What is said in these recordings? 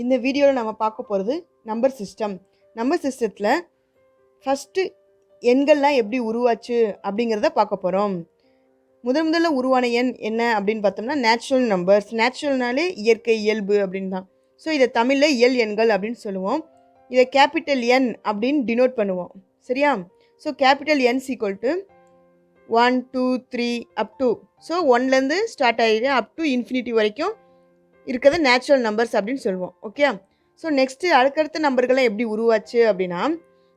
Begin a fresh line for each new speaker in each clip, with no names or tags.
இந்த வீடியோவில் நம்ம பார்க்க போகிறது நம்பர் சிஸ்டம். நம்பர் சிஸ்டத்தில் ஃபஸ்ட்டு எண்கள்லாம் எப்படி உருவாச்சு அப்படிங்கிறத பார்க்க போகிறோம். முதல்ல உருவான எண் என்ன அப்படின்னு பார்த்தோம்னா நேச்சுரல் நம்பர்ஸ். நேச்சுரல்னாலே இயற்கை, இயல்பு அப்படின்னு தான். ஸோ இதை தமிழில் இயல் எண்கள் அப்படின்னு சொல்லுவோம். இதை கேபிட்டல் என் அப்படின்னு டினோட் பண்ணுவோம். சரியா? So capital N equal to 1 2 3 up to, so 1லேருந்து ஸ்டார்ட் ஆகிடு அப் டு இன்ஃபினிட்டி வரைக்கும் இருக்கிறது நேச்சுரல் நம்பர்ஸ் அப்படின்னு சொல்லுவோம். ஓகே. ஸோ நெக்ஸ்ட்டு அடுத்தடுத்த நம்பர்கள்லாம் எப்படி உருவாச்சு அப்படின்னா,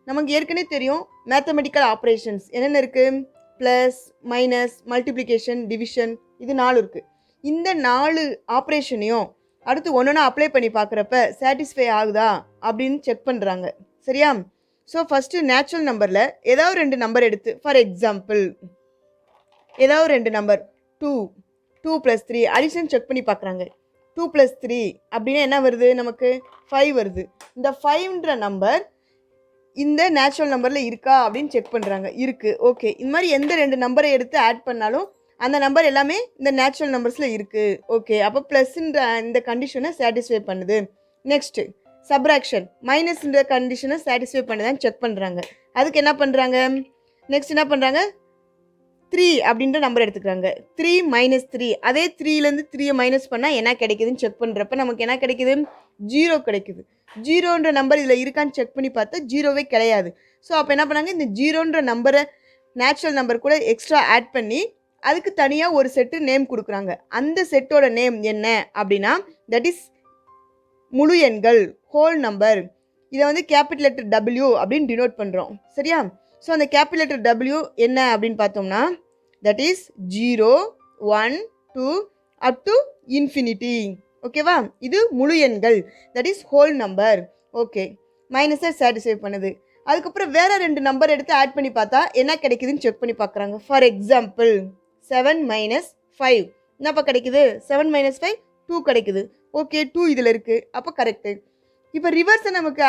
நமக்கு ஏற்கனவே தெரியும் மேத்தமெட்டிக்கல் ஆப்ரேஷன்ஸ் என்னென்ன இருக்குது. ப்ளஸ், மைனஸ், மல்டிப்ளிகேஷன், டிவிஷன், இது 4 இருக்குது. இந்த 4 ஆப்ரேஷனையும் அடுத்து ஒன்று அப்ளை பண்ணி பார்க்குறப்ப சாட்டிஸ்ஃபை ஆகுதா அப்படின்னு செக் பண்ணுறாங்க. சரியா? ஸோ ஃபஸ்ட்டு நேச்சுரல் நம்பரில் ஏதாவது 2 நம்பர் எடுத்து, ஃபார் எக்ஸாம்பிள் ஏதாவது 2 நம்பர் 2 2 + 3 அடிஷன் செக் பண்ணி பார்க்குறாங்க. 2 + 3 அப்படின்னா என்ன வருது? நமக்கு 5 வருது. இந்த 5ன்ற நம்பர் இந்த நேச்சுரல் நம்பரில் இருக்கா அப்படின்னு செக் பண்ணுறாங்க. இருக்குது. ஓகே. இந்த மாதிரி எந்த 2 நம்பரை எடுத்து ஆட் பண்ணாலும் அந்த நம்பர் எல்லாமே இந்த நேச்சுரல் நம்பர்ஸில் இருக்குது. ஓகே. அப்போ ப்ளஸ்ன்ற இந்த கண்டிஷனை சாட்டிஸ்ஃபை பண்ணுது. நெக்ஸ்ட்டு சப்ராக்ஷன், மைனஸ்ன்ற கண்டிஷனை சாட்டிஸ்ஃபை பண்ணுதான்னு செக் பண்ணுறாங்க. அதுக்கு என்ன பண்ணுறாங்க? நெக்ஸ்ட் என்ன பண்ணுறாங்க? 3 அப்படின்ற நம்பர் எடுத்துக்கிறாங்க. 3 - 3, அதே 3லேருந்து 3யை மைனஸ் பண்ணால் என்ன கிடைக்குதுன்னு செக் பண்ணுறப்ப நமக்கு என்ன கிடைக்குது? 0 கிடைக்குது. 0ன்ற நம்பர் இதில் இருக்கான்னு செக் பண்ணி பார்த்தா 0வே கிடையாது. ஸோ அப்போ என்ன பண்ணாங்க? இந்த 0ன்ற நம்பரை நேச்சுரல் நம்பர் கூட எக்ஸ்ட்ரா ஆட் பண்ணி அதுக்கு தனியாக ஒரு செட்டு நேம் கொடுக்குறாங்க. அந்த செட்டோட நேம் என்ன அப்படின்னா, தட் இஸ் முழு எண்கள், ஹோல் நம்பர். இதை வந்து கேபிட்டல் லெட்டர் W அப்படின்னு டினோட் பண்ணுறோம். சரியா? ஸோ அந்த கேபிட்டல் லெட்டர் W என்ன அப்படின்னு பார்த்தோம்னா, that is 0 1 2 up to infinity. ஓகேவா? இது முழு எண்கள், that is whole number. Okay. மைனஸை சாட்டிஸ்ஃபை பண்ணுது. அதுக்கப்புறம் வேறு 2 நம்பர் எடுத்து ஆட் பண்ணி பார்த்தா என்ன கிடைக்குதுன்னு செக் பண்ணி பார்க்குறாங்க. ஃபார் எக்ஸாம்பிள் 7 - 5 என்னப்பா கிடைக்குது? 7 - 5 2 கிடைக்குது. ஓகே, 2 இதில் இருக்குது. அப்போ கரெக்டு. இப்போ ரிவர்ஸை நமக்கு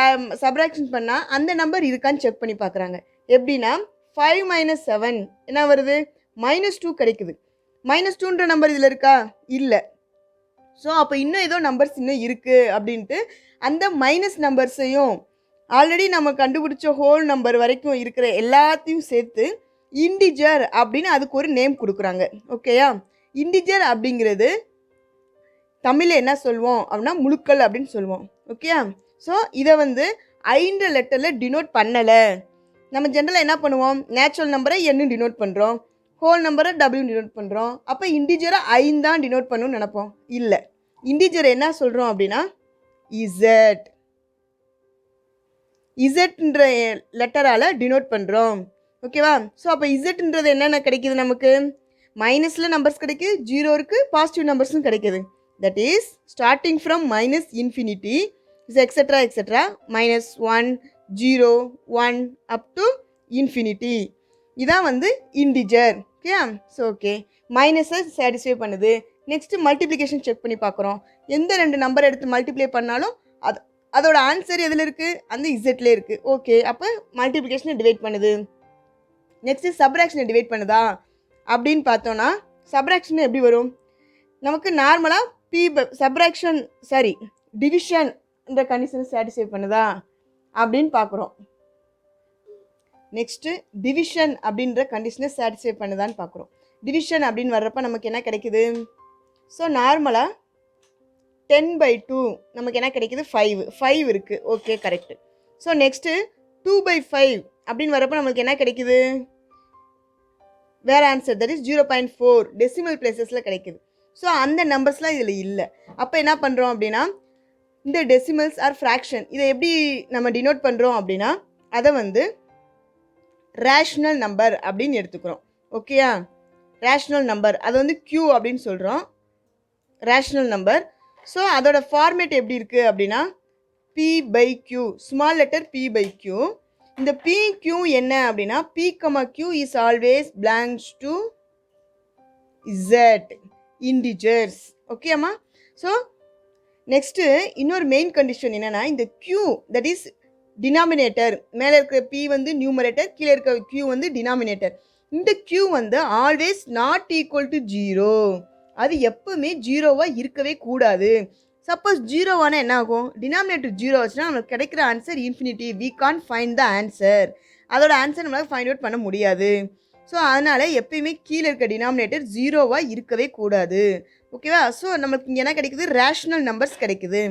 சப்ராக்ஷன் பண்ணால் அந்த நம்பர் இருக்கான்னு செக் பண்ணி பார்க்குறாங்க. எப்படின்னா 5 - 7 என்ன வருது? -2 கிடைக்குது. -2ன்ற நம்பர் இதில் இருக்கா? இல்லை. ஸோ அப்போ இன்னும் ஏதோ நம்பர்ஸ் இன்னும் இருக்குது அப்படின்ட்டு அந்த மைனஸ் நம்பர்ஸையும் ஆல்ரெடி நம்ம கண்டுபிடிச்ச ஹோல் நம்பர் வரைக்கும் இருக்கிற எல்லாத்தையும் சேர்த்து இன்டிஜர் அப்படின்னு அதுக்கு ஒரு நேம் கொடுக்குறாங்க. ஓகேயா? இன்டிஜர் அப்படிங்கிறது தமிழில் என்ன சொல்லுவோம் அப்படின்னா முழுக்கள் அப்படின்னு சொல்லுவோம். ஓகேயா? ஸோ இதை வந்து 5 லெட்டரில் டினோட் பண்ணலை. நம்ம ஜென்ரலாக என்ன பண்ணுவோம்? நேச்சுரல் நம்பரை என்ன டினோட் பண்ணுறோம், ஹோல் நம்பரை W டினோட் பண்ணுறோம். அப்போ இன்டிஜரை 5 தான் டினோட் பண்ணணும்னு நினைப்போம். இல்லை, இன்டிஜரை என்ன சொல்கிறோம் அப்படின்னா இசட், இசட்ன்ற லெட்டரால் டினோட் பண்ணுறோம். ஓகேவா? ஸோ அப்போ இசட்ன்றது என்னென்ன கிடைக்கிது? நமக்கு மைனஸில் நம்பர்ஸ் கிடைக்குது, 0 இருக்குது, பாசிட்டிவ் நம்பர்ஸும் கிடைக்கிது. That is starting from -infinity is extra extra -1 0 1 up to infinity. இதான் வந்து இன்டிஜர். ஓகே. ஸோ ஓகே, மைனஸை சாட்டிஸ்ஃபை பண்ணுது. நெக்ஸ்ட்டு மல்டிப்ளிகேஷன் செக் பண்ணி பார்க்குறோம். எந்த 2 நம்பர் எடுத்து மல்டிப்ளை பண்ணாலும் அதோட ஆன்சர் எதில் இருக்குது? அந்த இசட்லேயே இருக்குது. ஓகே. அப்போ மல்டிப்ளிகேஷனை டிவைட் பண்ணுது. நெக்ஸ்ட்டு சப்ராக்ஷனை டிவைட் பண்ணுதா அப்படின்னு பார்த்தோன்னா, சப்ராக்ஷன் எப்படி வரும்? நமக்கு நார்மலாக சப்ராக்ஷன் டிவிஷன் என்ற கண்டிஷனை சாட்டிஸ்ஃபை பண்ணுதா அப்படின்னு பார்க்குறோம். நெக்ஸ்ட்டு டிவிஷன் அப்படின்ற கண்டிஷனை சாட்டிஸ்ஃபை பண்ணுதான்னு பார்க்குறோம். டிவிஷன் அப்படின்னு வர்றப்ப நமக்கு என்ன கிடைக்குது? ஸோ நார்மலாக 10/2 நமக்கு என்ன கிடைக்குது? 5 இருக்குது. Okay, correct. ஸோ நெக்ஸ்ட்டு 2/5 அப்படின்னு வர்றப்போ நமக்கு என்ன கிடைக்குது? வேறு ஆன்சர், தட் இஸ் 0.4 டெசிமல் பிளேசஸில் கிடைக்குது. ஸோ அந்த நம்பர்ஸ்லாம் இதில் இல்லை. அப்போ என்ன பண்ணுறோம் அப்படின்னா, இந்த டெசிமல்ஸ் ஆர் ஃப்ராக்ஷன் இதை எப்படி நம்ம டினோட் பண்ணுறோம் அப்படின்னா, அதை வந்து ரேஷ்னல் நம்பர் அப்படின்னு எடுத்துக்கிறோம். ஓகேயா? ரேஷ்னல் நம்பர் அதை வந்து Q அப்படின்னு சொல்கிறோம், ரேஷ்னல் நம்பர். ஸோ அதோட ஃபார்மேட் எப்படி இருக்குது அப்படின்னா P/Q, ஸ்மால் லெட்டர் P/Q. இந்த PQ என்ன அப்படின்னா P, Q is always belongs to Z, integers. ஓகேம்மா? ஸோ நெக்ஸ்ட்டு இன்னொரு மெயின் கண்டிஷன் என்னென்னா, இந்த Q தட் இஸ் டினாமினேட்டர். மேலே இருக்கிற P வந்து நியூமரேட்டர், கீழே இருக்கிற Q வந்து டினாமினேட்டர். இந்த Q வந்து ஆல்வேஸ் நாட் ஈக்குவல் டு 0. அது எப்பவுமே 0வாக இருக்கவே கூடாது. சப்போஸ் ஜீரோவான என்ன ஆகும், டினாமினேட்டர் ஜீரோ வச்சுன்னா நமக்கு கிடைக்கிற answer infinity. We can find the answer. அதோட ஆன்சர் நம்மளால் ஃபைண்ட் அவுட் பண்ண முடியாது. ஸோ அதனால் எப்பயுமே கீழே இருக்க டினாமினேட்டர் ஜீரோவாக இருக்கவே கூடாது. ஓகேவா? ஸோ நமக்கு இங்கே என்ன கிடைக்குது, ரேஷ்னல் நம்பர்ஸ் கிடைக்குது.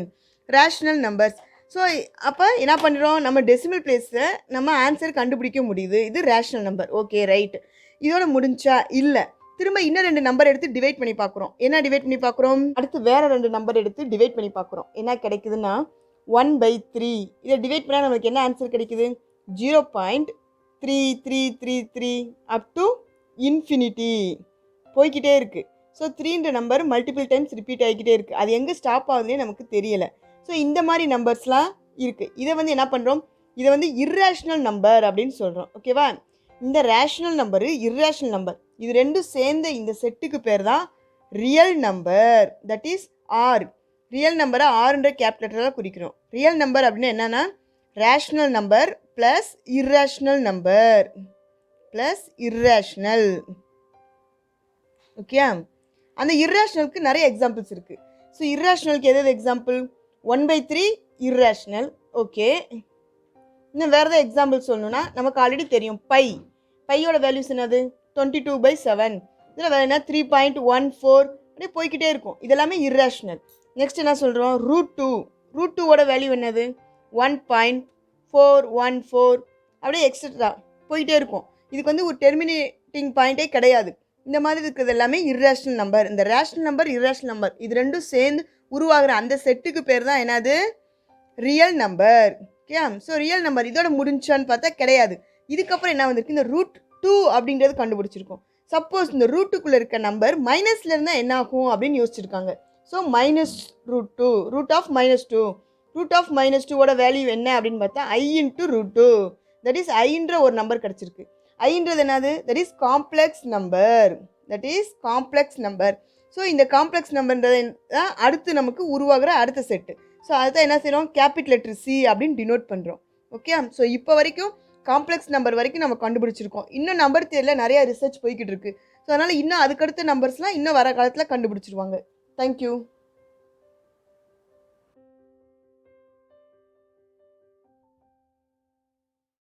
Rational numbers. ஸோ அப்போ என்ன பண்ணுறோம், நம்ம டெசிமல் பிளேஸில் நம்ம ஆன்சர் கண்டுபிடிக்க முடியுது. இது ரேஷ்னல் நம்பர். Okay, right. இதோட முடிஞ்சா? இல்லை. திரும்ப இன்னும் 2 நம்பர் எடுத்து டிவைட் பண்ணி பார்க்குறோம். என்ன டிவைட் பண்ணி பார்க்குறோம், அடுத்து வேறு 2 நம்பர் எடுத்து டிவைட் பண்ணி பார்க்குறோம். என்ன கிடைக்குதுன்னா 1/3. இதை டிவைட் பண்ணால் நமக்கு என்ன ஆன்சர் கிடைக்குது, 0.3333 அப் டு இன்ஃபினிட்டி போய்கிட்டே இருக்குது. ஸோ 3ன்ற நம்பர் மல்டிபிள் டைம்ஸ் ரிப்பீட் ஆகிக்கிட்டே இருக்குது. அது எங்கே ஸ்டாப் ஆகுதுன்னே நமக்கு தெரியலை. ஸோ இந்த மாதிரி நம்பர்ஸ்லாம் இருக்குது. இதை வந்து என்ன பண்ணுறோம், இதை வந்து இர்ரேஷ்னல் நம்பர் அப்படின்னு சொல்கிறோம். ஓகேவா? இந்த ரேஷ்னல் நம்பரு, இர்ரேஷ்னல் நம்பர், இது ரெண்டும் சேர்ந்த இந்த செட்டுக்கு பேர் தான் real number. That is R. Real நம்பரை ஆர்ன்ற கேபிட்டலாக குறிக்கிறோம். ரியல் நம்பர் அப்படின்னா என்னென்னா rational number plus irrational number plus irrational. Okay, அந்த இர்ரேஷ்னலுக்கு நிறைய எக்ஸாம்பிள்ஸ் இருக்குது. ஸோ இர்ரேஷ்னலுக்கு எதாவது எக்ஸாம்பிள், 1/3 இர்ரேஷ்னல். ஓகே, இன்னும் வேறு ஏதாவது எக்ஸாம்பிள் சொல்லணும்னா நமக்கு ஆல்ரெடி தெரியும் பையோட வேல்யூஸ் என்னது, 22/7. இதில் வேறு என்ன, 3.14 அப்படியே போய்கிட்டே இருக்கும். இதெல்லாமே இர்ரேஷ்னல். நெக்ஸ்ட் என்ன சொல்கிறோம், ரூட் டூவோட வேல்யூ என்னது, 1.414 அப்படியே எக்ஸட்ரா போய்கிட்டே இருக்கும். இதுக்கு வந்து ஒரு டெர்மினேட்டிங் பாயிண்ட்டே கிடையாது. இந்த மாதிரி இருக்கிறது எல்லாமே இர்ரேஷ்னல் நம்பர். இந்த ரேஷ்னல் நம்பர், இர்ரேஷ்னல் நம்பர் இது ரெண்டும் சேர்ந்து உருவாகிற அந்த செட்டுக்கு பேர் தான் என்னது, real number. Okay, so real number இதோட முடிஞ்சான்னு பார்த்தா கிடையாது. இதுக்கப்புறம் என்ன வந்திருக்கு, இந்த ரூட் 2 அப்படின்றது கண்டுபிடிச்சிருக்கோம். சப்போஸ் இந்த ரூட்டுக்குள்ளே இருக்க நம்பர் மைனஸில் இருந்தால் என்ன ஆகும் அப்படின்னு யோசிச்சிருக்காங்க. ஸோ -√2, ரூட் ஆஃப் -2ஓட வேல்யூ என்ன அப்படின்னு பார்த்தா i × √2. தட் இஸ் ஐன்ற ஒரு நம்பர் கிடச்சிருக்கு. ஐன்றது என்னது, that is complex number. So இந்த காம்ப்ளெக்ஸ் நம்பர்ன்றது தான் அடுத்து நமக்கு உருவாகிற அடுத்த செட்டு. ஸோ அதுதான் என்ன செய்கிறோம், கேபிட்டல் லெட்டர் C அப்படின்னு டினோட் பண்ணுறோம். ஓகே, ஸோ இப்போ வரைக்கும் காம்ப்ளெக்ஸ் நம்பர் வரைக்கும் நம்ம கண்டுபிடிச்சிருக்கோம். இன்னும் நம்பர் தியரியில் நிறைய ரிசர்ச் போய்கிட்டு இருக்குது. ஸோ அதனால் இன்னும் அதுக்கடுத்த நம்பர்ஸ்லாம் இன்னும் வர காலத்தில் கண்டுபிடிச்சிருவாங்க. தேங்க்யூ.